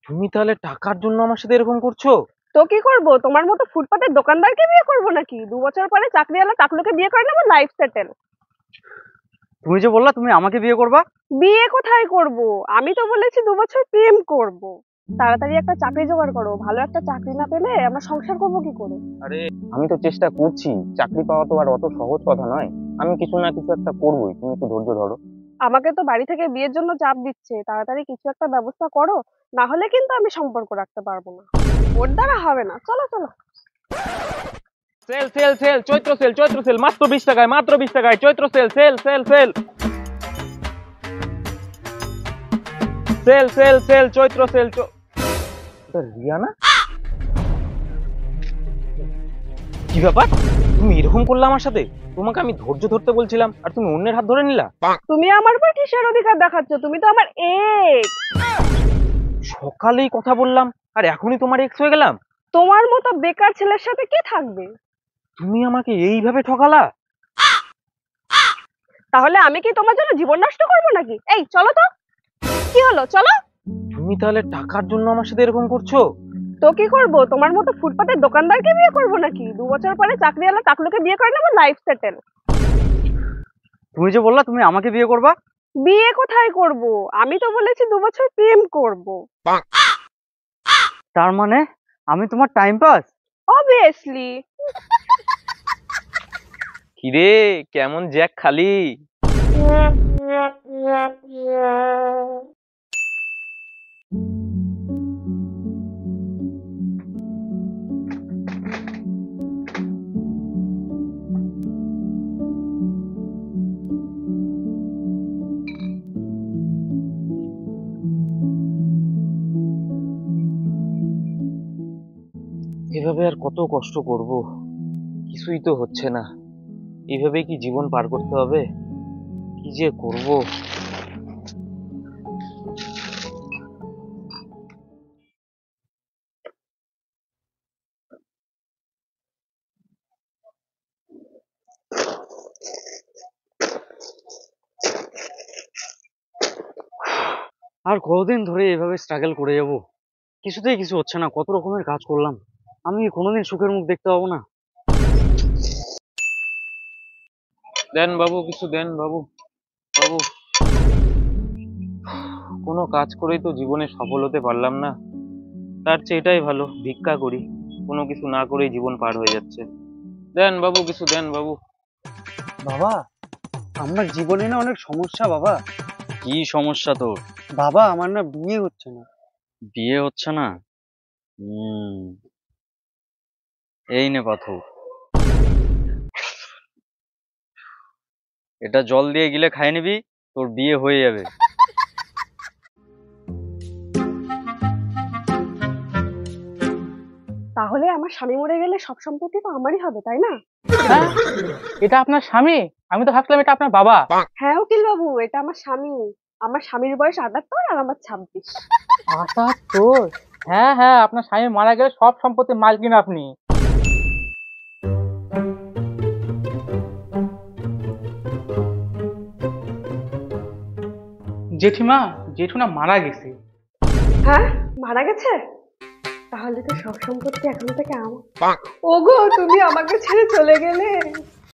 তুমি তাহলে টাকার জন্য আমার সাথে এরকম করছো? তো কি করব, তোমার মতো ফুটপাতের দোকানদারকে বিয়ে করব নাকি? 2 বছর পরে চাকরিওয়ালা টাকলুকে বিয়ে করে নেবো, লাইফ সেটেল। তুমি যে বললা তুমি আমাকে বিয়ে করবা। বিয়ে কোথায় করব? আমি তো বলেছি 2 বছর প্রেম করব। তাড়াতাড়ি একটা চাকরি জোগাড় করো, ভালো একটা চাকরি না পেলে আমরা সংসার করবো কি করে? আরে আমি তো চেষ্টা করছি, চাকরি পাওয়া তো আর অত সহজ কথা নয়। আমি কিছু না কিছু একটা করবোই, তুমি একটু ধৈর্য ধরো। আমাকে তো বাড়ি থেকে বিয়ের জন্য চাপ দিচ্ছে, তাড়াতাড়ি কিছু একটা ব্যবস্থা করো, না হলে কিন্তু আমি সম্পর্ক রাখতে পারবো না। ওর দ্বারা হবে না, চলো চলো। Sale sale sale, Chaitra sale, Chaitra sale, মাত্র 20 টাকায়, মাত্র 20 টাকায়, Chaitra sale sale sale sale sale sale sale, Chaitra sale. এটা রিয়া না? কি ব্যাপার, তুমি এরকম করলে আমার সাথে? তোমাকে আমি ধৈর্য ধরতে বলছিলাম আর তুমি অন্যের হাত ধরে নিলা। তুমি আমার উপর কিসের অধিকার দেখাচ্ছ? তুমি তো আমার এক্স। সকালেই কথা বললাম আর এখনই তোমার এক্স হয়ে গেলাম? তোমার মতো বেকার ছেলের সাথে কে থাকবে? তুমি আমাকে এইভাবে ঠকালা? তাহলে আমি কি তোমার জন্য জীবন নষ্ট করবো নাকি? এই চলো তো। কি হলো, চলো। তুমি তাহলে টাকার জন্য আমার সাথে এরকম করছো? তো কি করব, তোমার মতো ফুটপাতের দোকানদারকে বিয়ে করব নাকি? 2 বছর পরে চাকরিওয়ালা টাকলুকে বিয়ে করে নেবো, লাইফ সেটেল। তুমি যে বললা তুমি আমাকে বিয়ে করবা। বিয়ে কোথায় করব? আমি তো বলেছি 2 বছর প্রেম করব। তার মানে আমি তোমার টাইম পাস? অবভিয়াসলি। কিরে, কেমন জ্যাক খালি? এভাবে আর কত কষ্ট করব, কিছুই তো হচ্ছে না। এইভাবে কি জীবন পার করতে হবে? কি যে করব। আর কতদিন ধরে এভাবে স্ট্রাগল করে যাব? কিছুতেই কিছু হচ্ছে না, কত রকমের কাজ করলাম, আমি কি কোনোদিন সুখের মুখ দেখতে পাবো না? দেন বাবু, কিছু দেন বাবু। বাবু, কোনো কাজ করেই তো জীবনে সফল হতে পারলাম না। তার চেয়ে এটাই ভালো, ভিক্ষা করি। কোনো কিছু না করেই জীবন পার হয়ে যাচ্ছে। দেন বাবু, কিছু দেন বাবু। বাবা, আমার জীবনে না অনেক সমস্যা বাবা। কি সমস্যা তোর? বাবা, আমার না বিয়ে হচ্ছে না। বিয়ে হচ্ছে না? হুম, এই নে পাথর, এটা জল দিয়ে গিলে খাই নিবি, তোর বিয়ে হয়ে যাবে। তাহলে আমার স্বামী মরে গেলে সব সম্পত্তি তো আমারই হবে, তাই না? হ্যাঁ, এটা আপনার স্বামী? আমি তো ভাবছিলাম এটা আপনার বাবা। হ্যাঁ উকিল বাবু, এটা আমার স্বামী। আমার স্বামীর বয়স ৭৮ আর আমার ২৬। ৭৮? হ্যাঁ হ্যাঁ, আপনার স্বামী মারা গেলে সব সম্পত্তির মালকিন আপনি। জেঠিমা, জেঠুনা মারা গেছে। হ্যাঁ, মারা গেছে? তাহলে তো সব সম্পত্তি এখন থেকে আমার। ওগো, তুমি আমাকে ছেড়ে চলে গেলে।